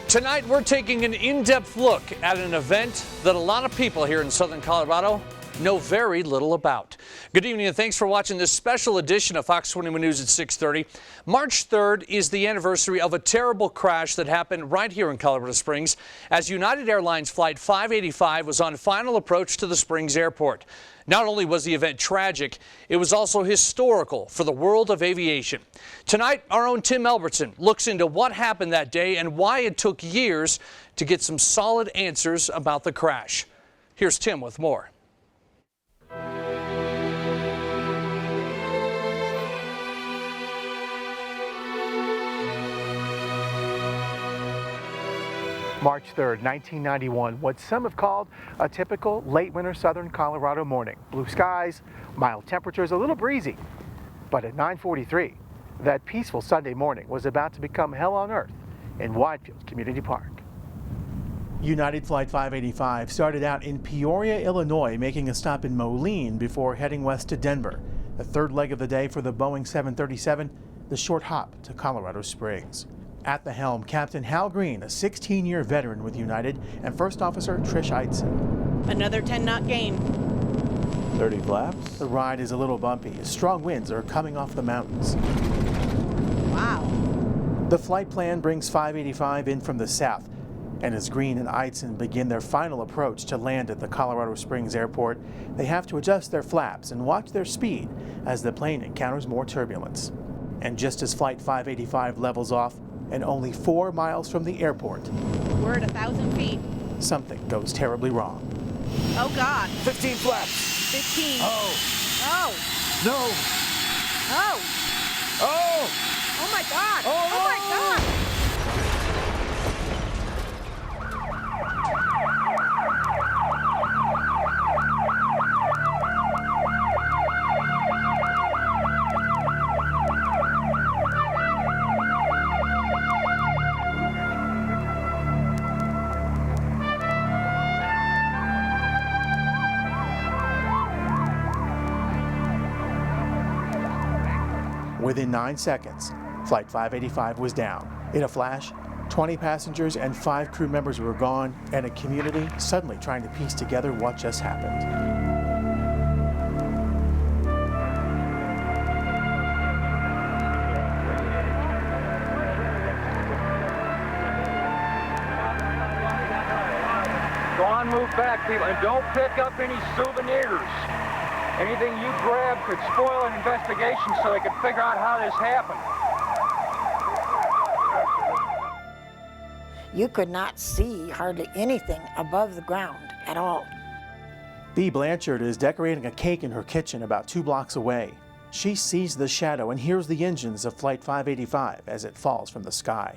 Tonight, we're taking an in-depth look at an event that a lot of people here in Southern Colorado know very little about. Good evening and thanks for watching this special edition of Fox 21 News at 6:30. March 3rd is the anniversary of a terrible crash that happened right here in Colorado Springs as United Airlines Flight 585 was on final approach to the Springs Airport. Not only was the event tragic, it was also historical for the world of aviation. Tonight, our own Tim Elbertson looks into what happened that day and why it took years to get some solid answers about the crash. Here's Tim with more. March 3rd, 1991, what some have called a typical late winter southern Colorado morning. Blue skies, mild temperatures, a little breezy. But at 9:43, that peaceful Sunday morning was about to become hell on earth in Widefield Community Park. United Flight 585 started out in Peoria, Illinois, making a stop in Moline before heading west to Denver. The third leg of the day for the Boeing 737, the short hop to Colorado Springs. At the helm, Captain Hal Green, a 16-year veteran with United, and First Officer Trish Eitzen. Another 10-knot gain. 30 flaps. The ride is a little bumpy as strong winds are coming off the mountains. Wow. The flight plan brings 585 in from the south, and as Green and Eitzen begin their final approach to land at the Colorado Springs Airport, they have to adjust their flaps and watch their speed as the plane encounters more turbulence. And just as Flight 585 levels off, and only 4 miles from the airport, we're at 1,000 feet. Something goes terribly wrong. Oh, God. 15 flaps. 15. Oh. Oh. No. Oh. Oh. Oh, my God. Oh, Oh my God. Within 9 seconds, Flight 585 was down. In a flash, 20 passengers and 5 crew members were gone, and a community suddenly trying to piece together what just happened. Go on, move back, people, and don't pick up any souvenirs. Anything you grab could spoil an investigation so they could figure out how this happened. You could not see hardly anything above the ground at all. Bea Blanchard is decorating a cake in her kitchen about 2 blocks away. She sees the shadow and hears the engines of Flight 585 as it falls from the sky.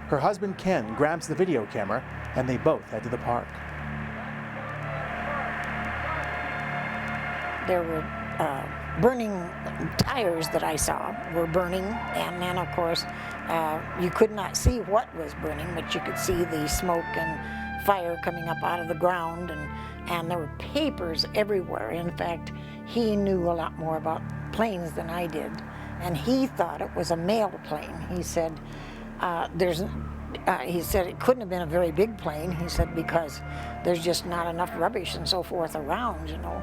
Her husband Ken grabs the video camera and they both head to the park. There were burning tires that I saw were burning, and then of course you could not see what was burning, but you could see the smoke and fire coming up out of the ground, and there were papers everywhere. In fact, he knew a lot more about planes than I did, and he thought it was a mail plane. He said he said it couldn't have been a very big plane. He said because there's just not enough rubbish and so forth around, you know.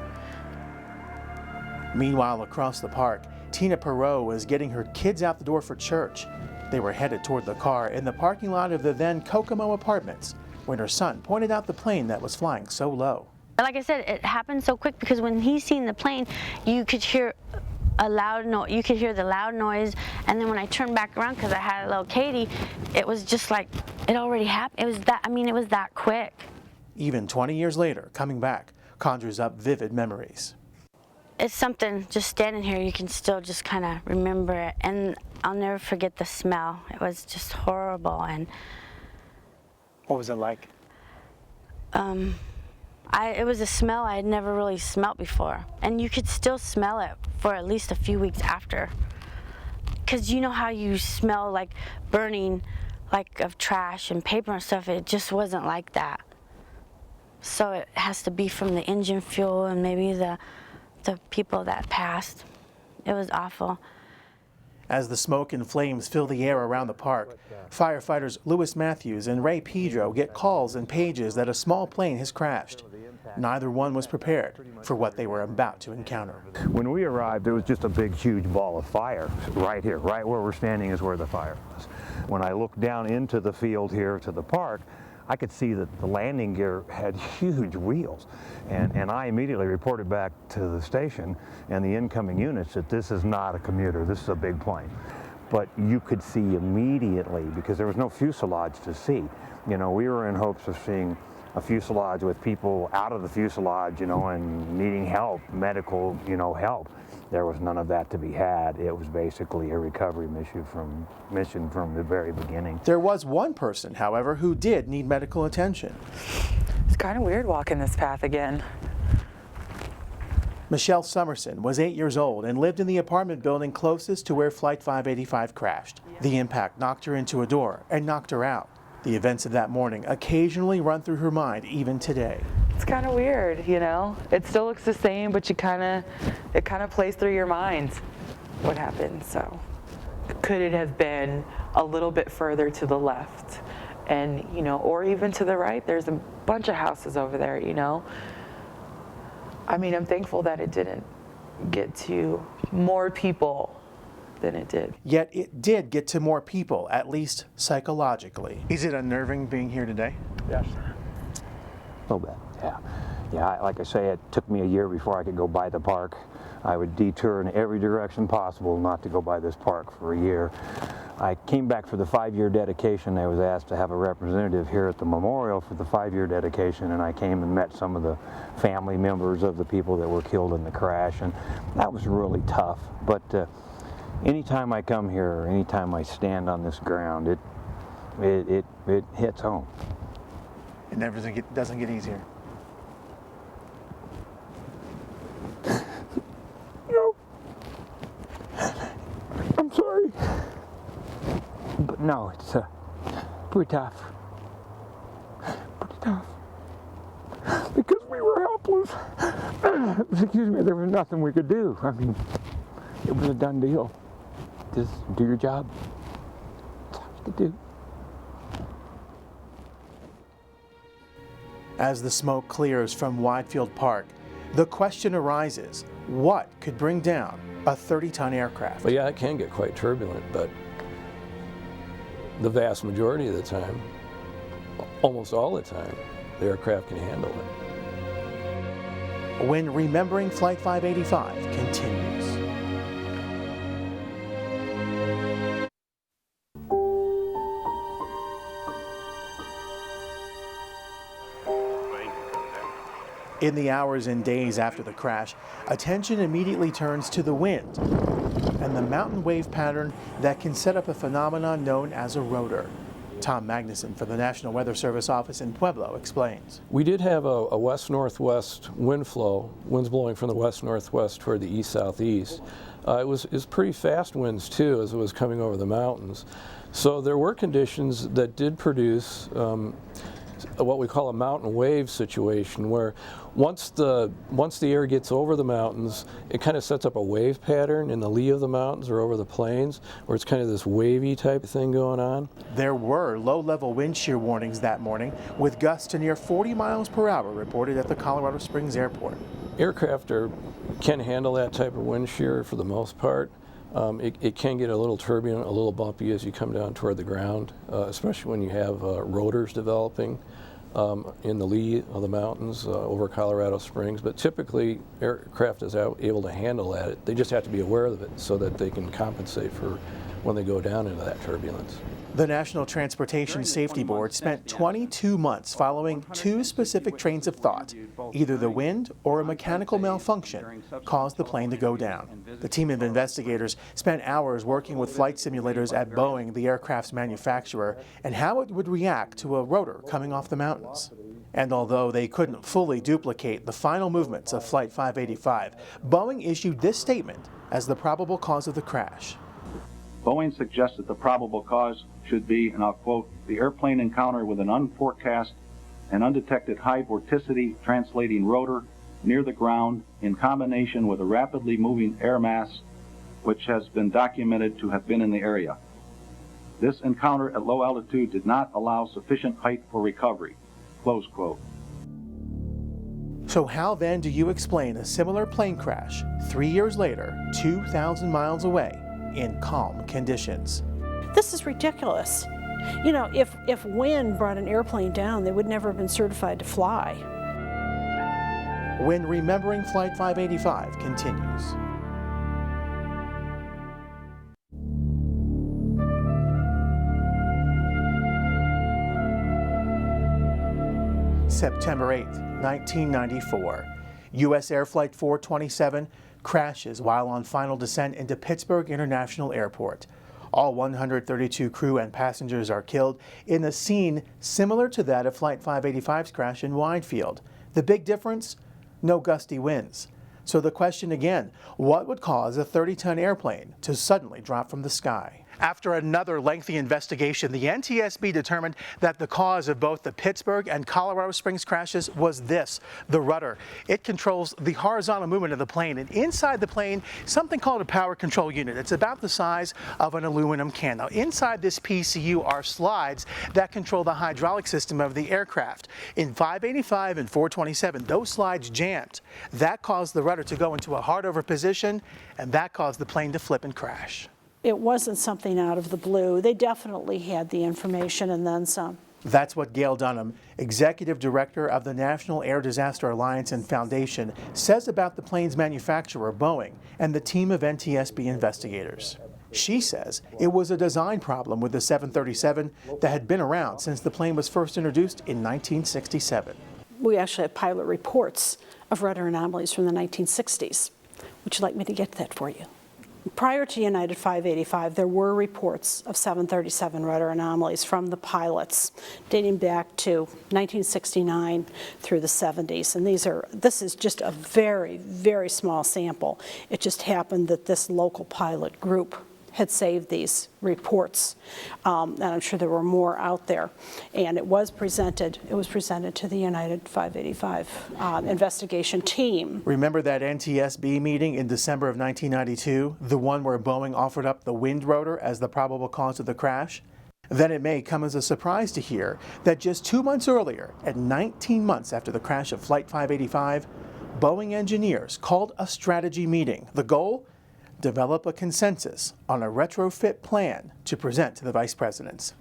Meanwhile, across the park, Tina Perot was getting her kids out the door for church. They were headed toward the car in the parking lot of the then Kokomo Apartments when her son pointed out the plane that was flying so low. Like I said, it happened so quick because when he seen the plane, you could hear a loud noise. You could hear the loud noise, and then when I turned back around because I had a little Katie, it was just like it already happened. It was that. I mean, it was that quick. Even 20 years later, coming back conjures up vivid memories. It's something, just standing here, you can still just kind of remember it. And I'll never forget the smell. It was just horrible. And What was it like? It was a smell I had never really smelt before. And you could still smell it for at least a few weeks after. Because you know how you smell like burning, like of trash and paper and stuff, it just wasn't like that. So it has to be from the engine fuel and maybe the people that passed. It was awful. As the smoke and flames fill the air around the park, firefighters Louis Matthews and Ray Pedro get calls and pages that a small plane has crashed. Neither one was prepared for what they were about to encounter. When we arrived, there was just a big, huge ball of fire right here. Right where we're standing is where the fire was. When I looked down into the field here to the park, I could see that the landing gear had huge wheels. And I immediately reported back to the station and the incoming units that this is not a commuter, this is a big plane. But you could see immediately, because there was no fuselage to see. You know, we were in hopes of seeing a fuselage with people out of the fuselage, you know, and needing help, medical, you know, help. There was none of that to be had. It was basically a recovery mission from the very beginning. There was one person, however, who did need medical attention. It's kind of weird walking this path again. Michelle Summerson was 8 years old and lived in the apartment building closest to where Flight 585 crashed. The impact knocked her into a door and knocked her out. The events of that morning occasionally run through her mind even today. It's kind of weird, you know? It still looks the same, but it kind of plays through your mind what happened. So could it have been a little bit further to the left? And, you know, or even to the right, there's a bunch of houses over there, you know? I mean, I'm thankful that it didn't get to more people than it did. Yet it did get to more people, at least psychologically. Is it unnerving being here today? Yes. A little bit, yeah. Yeah, like I say, it took me a year before I could go by the park. I would detour in every direction possible not to go by this park for a year. I came back for the 5-year dedication. I was asked to have a representative here at the memorial for the 5-year dedication, and I came and met some of the family members of the people that were killed in the crash, and that was really tough. But anytime I come here, or anytime I stand on this ground, it hits home. It never doesn't get easier. No. I'm sorry. But no, it's pretty tough. Pretty tough. Because we were helpless. Excuse me, there was nothing we could do. I mean, it was a done deal. Just do your job. That's all you could do. As the smoke clears from Widefield Park, the question arises, what could bring down a 30-ton aircraft? Well, yeah, it can get quite turbulent, but the vast majority of the time, almost all the time, the aircraft can handle it. When Remembering Flight 585 continues. In the hours and days after the crash, attention immediately turns to the wind and the mountain wave pattern that can set up a phenomenon known as a rotor. Tom Magnuson for the National Weather Service office in Pueblo explains. We did have a west-northwest wind flow, winds blowing from the west-northwest toward the east-southeast. It was pretty fast winds too as it was coming over the mountains. So there were conditions that did produce what we call a mountain wave situation, where once the air gets over the mountains, it kind of sets up a wave pattern in the lee of the mountains or over the plains, where it's kind of this wavy type thing going on. There were low-level wind shear warnings that morning, with gusts to near 40 miles per hour reported at the Colorado Springs Airport. Aircraft can handle that type of wind shear for the most part. It can get a little turbulent, a little bumpy as you come down toward the ground, especially when you have rotors developing in the lee of the mountains over Colorado Springs. But typically, aircraft is able to handle that. They just have to be aware of it so that they can compensate for when they go down into that turbulence. The National Transportation Safety Board spent 22 months following two specific trains of thought. Either the wind or a mechanical malfunction caused the plane to go down. The team of investigators spent hours working with flight simulators at Boeing, the aircraft's manufacturer, and how it would react to a rotor coming off the mountains. And although they couldn't fully duplicate the final movements of Flight 585, Boeing issued this statement as the probable cause of the crash. Boeing suggests that the probable cause should be, and I'll quote, the airplane encounter with an unforecast and undetected high vorticity translating rotor near the ground in combination with a rapidly moving air mass which has been documented to have been in the area. This encounter at low altitude did not allow sufficient height for recovery." Close quote. So how then do you explain a similar plane crash 3 years later, 2,000 miles away, in calm conditions? This is ridiculous. You know, if wind brought an airplane down, they would never have been certified to fly. When Remembering Flight 585 continues. September 8th, 1994. U.S. Air Flight 427 crashes while on final descent into Pittsburgh International Airport. All 132 crew and passengers are killed in a scene similar to that of Flight 585's crash in Widefield. The big difference? No gusty winds. So the question again, what would cause a 30-ton airplane to suddenly drop from the sky? After another lengthy investigation, the NTSB determined that the cause of both the Pittsburgh and Colorado Springs crashes was this, the rudder. It controls the horizontal movement of the plane, and inside the plane, something called a power control unit. It's about the size of an aluminum can. Now, inside this PCU are slides that control the hydraulic system of the aircraft. In 585 and 427, those slides jammed. That caused the rudder to go into a hard-over position, and that caused the plane to flip and crash. It wasn't something out of the blue. They definitely had the information and then some. That's what Gail Dunham, Executive Director of the National Air Disaster Alliance and Foundation, says about the plane's manufacturer, Boeing, and the team of NTSB investigators. She says it was a design problem with the 737 that had been around since the plane was first introduced in 1967. We actually have pilot reports of rudder anomalies from the 1960s. Would you like me to get that for you? Prior to United 585, there were reports of 737 rudder anomalies from the pilots dating back to 1969 through the 70s. And this is just a very, very small sample. It just happened that this local pilot group had saved these reports, and I'm sure there were more out there. And it was presented to the United 585 investigation team. Remember that NTSB meeting in December of 1992, the one where Boeing offered up the wind rotor as the probable cause of the crash? Then it may come as a surprise to hear that just 2 months earlier, and 19 months after the crash of Flight 585, Boeing engineers called a strategy meeting. The goal? Develop a consensus on a retrofit plan to present to the vice presidents.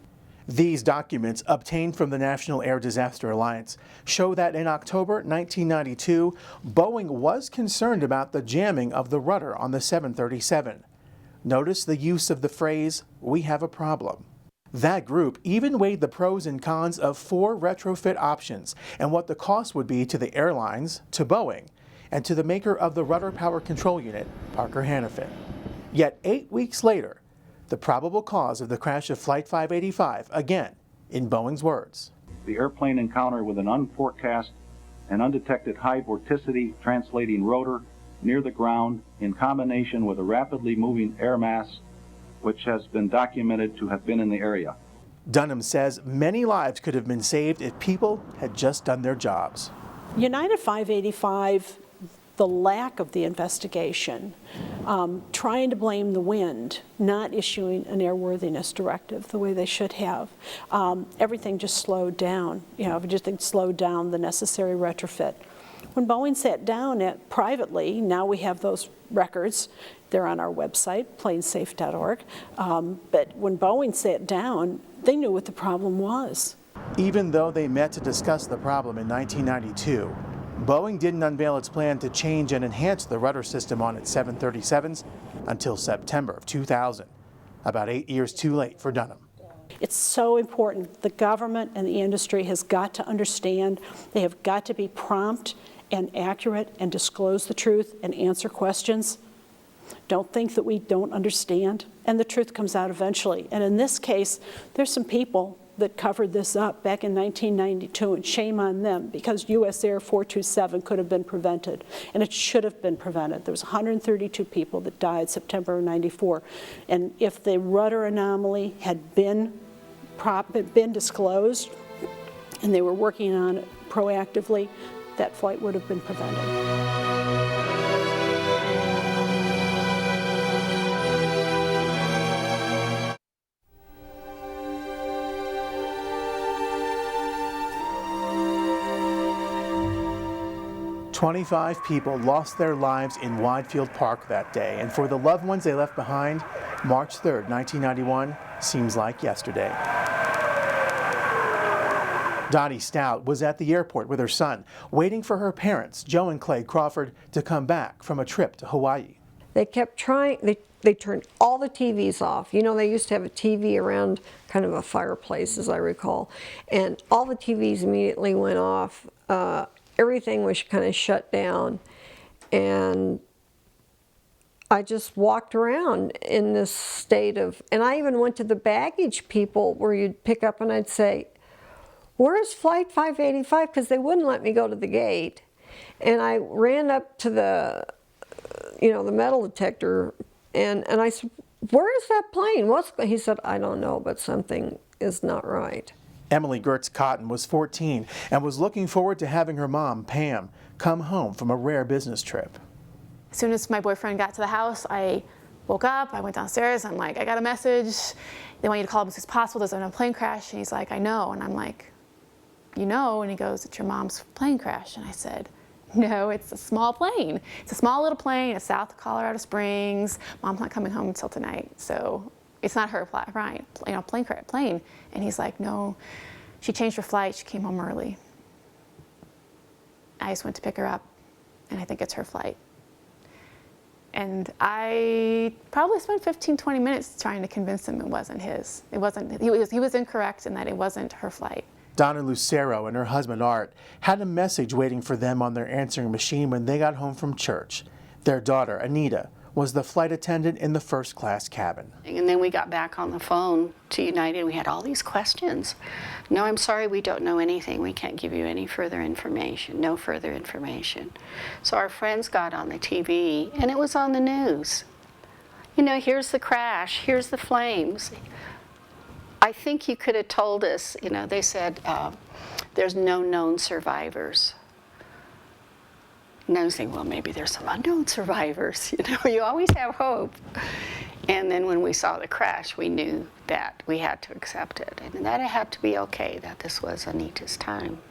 These documents, obtained from the National Air Disaster Alliance, show that in October 1992, Boeing was concerned about the jamming of the rudder on the 737. Notice the use of the phrase, "we have a problem." That group even weighed the pros and cons of 4 retrofit options and what the cost would be to the airlines, to Boeing, and to the maker of the rudder power control unit, Parker Hannifin. Yet 8 weeks later, the probable cause of the crash of Flight 585, again, in Boeing's words. The airplane encounter with an unforecast and undetected high vorticity translating rotor near the ground in combination with a rapidly moving air mass, which has been documented to have been in the area. Dunham says many lives could have been saved if people had just done their jobs. United 585, the lack of the investigation, trying to blame the wind, not issuing an airworthiness directive the way they should have. Everything just slowed down. It slowed down the necessary retrofit. When Boeing sat down privately, now we have those records. They're on our website, planesafe.org. But when Boeing sat down, they knew what the problem was. Even though they met to discuss the problem in 1992, Boeing didn't unveil its plan to change and enhance the rudder system on its 737s until September of 2000, about 8 years too late for Dunham. It's so important. The government and the industry has got to understand. They have got to be prompt and accurate and disclose the truth and answer questions. Don't think that we don't understand. And the truth comes out eventually. And in this case, there's some people that covered this up back in 1992, and shame on them, because U.S. Air 427 could have been prevented, and it should have been prevented. There was 132 people that died September of '94, and if the rudder anomaly had been disclosed, and they were working on it proactively, that flight would have been prevented. 25 people lost their lives in Widefield Park that day, and for the loved ones they left behind, March 3rd, 1991 seems like yesterday. Dottie Stout was at the airport with her son, waiting for her parents, Joe and Clay Crawford, to come back from a trip to Hawaii. They kept trying, they turned all the TVs off. You know, they used to have a TV around kind of a fireplace, as I recall, and all the TVs immediately went off. Everything was kind of shut down, and I just walked around in this state of, and I even went to the baggage people where you'd pick up and I'd say, "Where's flight 585?" Because they wouldn't let me go to the gate. And I ran up to the, the metal detector, and I said, "Where is that plane?" He said, "I don't know, but something is not right." Emily Gertz Cotton was 14 and was looking forward to having her mom, Pam, come home from a rare business trip. As soon as my boyfriend got to the house, I woke up, I went downstairs, I'm like, "I got a message. They want you to call them as soon as possible. There's been a plane crash." And he's like, "I know." And I'm like, "You know?" And he goes, "It's your mom's plane crash." And I said, "No, it's a small plane. It's a small little plane. It's south of Colorado Springs. Mom's not coming home until tonight. So it's not her plane." And he's like, "No, she changed her flight. She came home early. I just went to pick her up, and I think it's her flight." And I probably spent 15, 20 minutes trying to convince him it wasn't his. He was incorrect in that it wasn't her flight. Donna Lucero and her husband Art had a message waiting for them on their answering machine when they got home from church. Their daughter, Anita, was the flight attendant in the first-class cabin. And then we got back on the phone to United. We had all these questions. "No, I'm sorry, we don't know anything. We can't give you any further information. No further information." So our friends got on the TV, and it was on the news. Here's the crash, here's the flames. I think you could have told us, they said there's no known survivors. And I was thinking, well, maybe there's some unknown survivors. You always have hope. And then when we saw the crash, we knew that we had to accept it, and that it had to be okay, that this was Anita's time.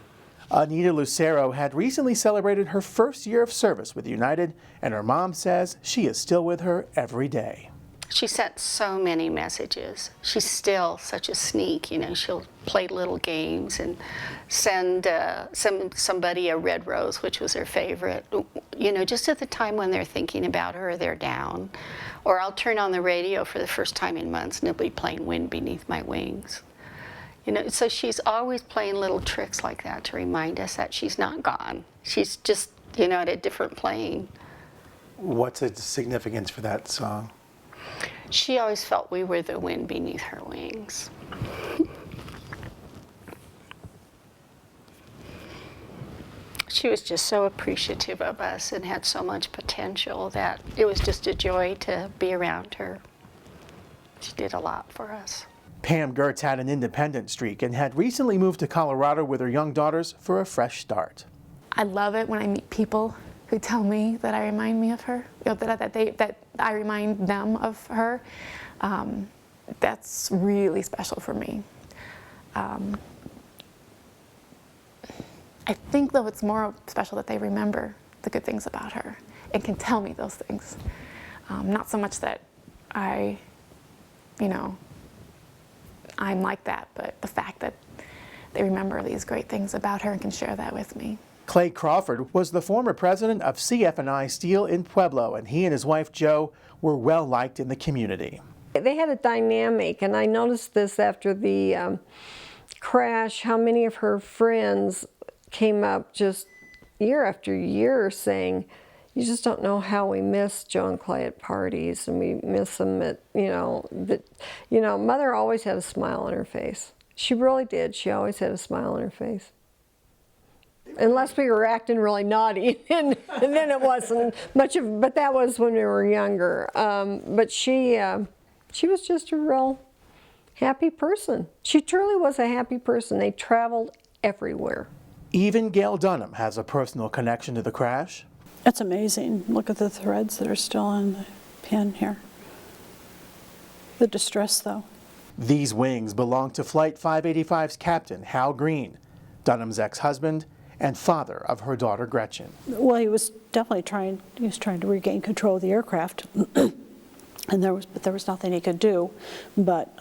Anita Lucero had recently celebrated her first year of service with United, and her mom says she is still with her every day. She sent so many messages. She's still such a sneak, she'll play little games and send somebody a red rose, which was her favorite, just at the time when they're thinking about her or they're down. Or I'll turn on the radio for the first time in months and it'll be playing "Wind Beneath My Wings." So she's always playing little tricks like that to remind us that she's not gone. She's just, at a different plane. What's the significance for that song? She always felt we were the wind beneath her wings. She was just so appreciative of us and had so much potential that it was just a joy to be around her. She did a lot for us. Pam Gertz had an independent streak and had recently moved to Colorado with her young daughters for a fresh start. I love it when I meet people who tell me that I remind me of her, that I remind them of her. That's really special for me. I think, though, it's more special that they remember the good things about her and can tell me those things. Not so much that I'm like that, but the fact that they remember these great things about her and can share that with me. Clay Crawford was the former president of CF&I Steel in Pueblo, and he and his wife Jo were well liked in the community. They had a dynamic, and I noticed this after the crash, how many of her friends came up just year after year saying, "You just don't know how we miss Joe and Clay at parties, and we miss them at, Mother always had a smile on her face. She really did. She always had a smile on her face. Unless we were acting really naughty, and then it wasn't much of, but that was when we were younger. But she was just a real happy person. She truly was a happy person. They traveled everywhere. Even Gail Dunham has a personal connection to the crash. It's amazing. Look at the threads that are still on the pin here. The distress, though. These wings belong to Flight 585's captain, Hal Green, Dunham's ex-husband, and father of her daughter Gretchen. Well, he was definitely trying to regain control of the aircraft. And there was nothing he could do, but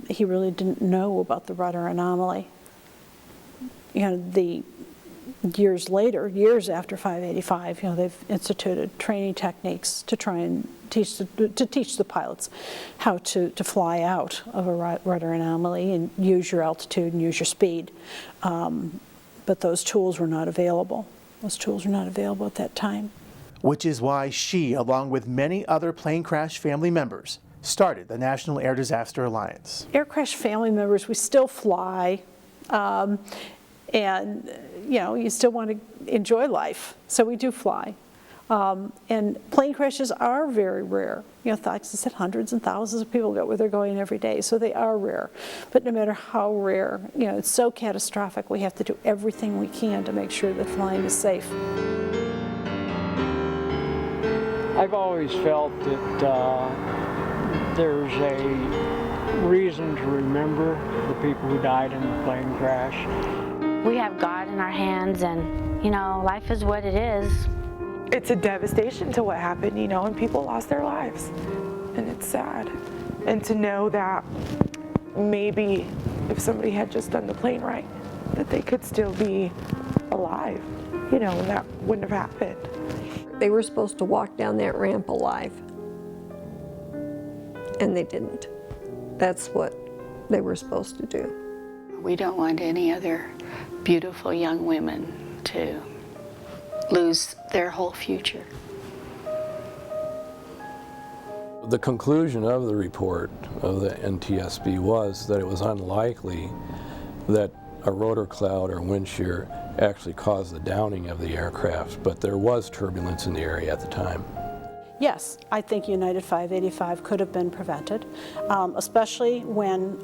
he really didn't know about the rudder anomaly. You know, the years later, years after 585, you know, they've instituted training techniques to try and teach the pilots how to fly out of a rudder anomaly and use your altitude and use your speed. But those tools were not available. Those tools were not available at that time. Which is why she, along with many other plane crash family members, started the National Air Disaster Alliance. Air crash family members, we still fly, and you know, you still want to enjoy life, so we do fly. And plane crashes are very rare. You know, like I said, hundreds and thousands of people go where they're going every day, so they are rare. But no matter how rare, you know, it's so catastrophic, we have to do everything we can to make sure that flying is safe. I've always felt that there's a reason to remember the people who died in the plane crash. We have God in our hands, and, you know, life is what it is. It's a devastation to what happened, you know, and people lost their lives. And it's sad. And to know that maybe if somebody had just done the plane right, that they could still be alive, you know, and that wouldn't have happened. They were supposed to walk down that ramp alive, and they didn't. That's what they were supposed to do. We don't want any other beautiful young women to lose their whole future. The conclusion of the report of the NTSB was that it was unlikely that a rotor cloud or wind shear actually caused the downing of the aircraft, but there was turbulence in the area at the time. Yes, I think United 585 could have been prevented, especially when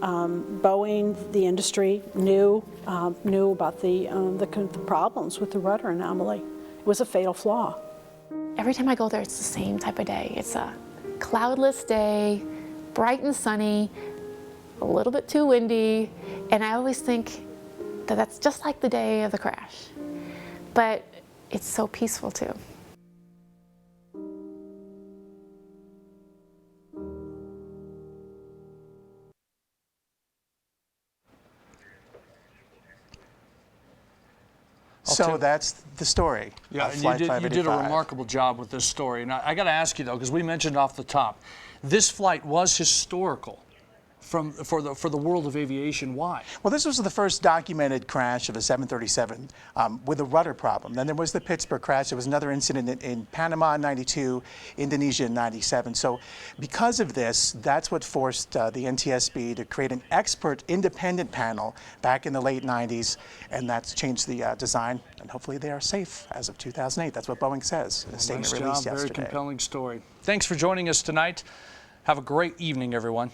Boeing, the industry, knew about the problems with the rudder anomaly. It was a fatal flaw. Every time I go there, it's the same type of day. It's a cloudless day, bright and sunny, a little bit too windy, and I always think that that's just like the day of the crash. But it's so peaceful too. So that's the story. Yeah, and you did a remarkable job with this story. And I got to ask you though, because we mentioned off the top, this flight was historical for the world of aviation. Why? Well, this was the first documented crash of a 737 with a rudder problem. Then there was the Pittsburgh crash. There was another incident in Panama in '92, Indonesia in '97. So because of this, that's what forced the NTSB to create an expert independent panel back in the late '90s, and that's changed the design. And hopefully they are safe as of 2008. That's what Boeing says in a statement released yesterday. Very compelling story. Thanks for joining us tonight. Have a great evening, everyone.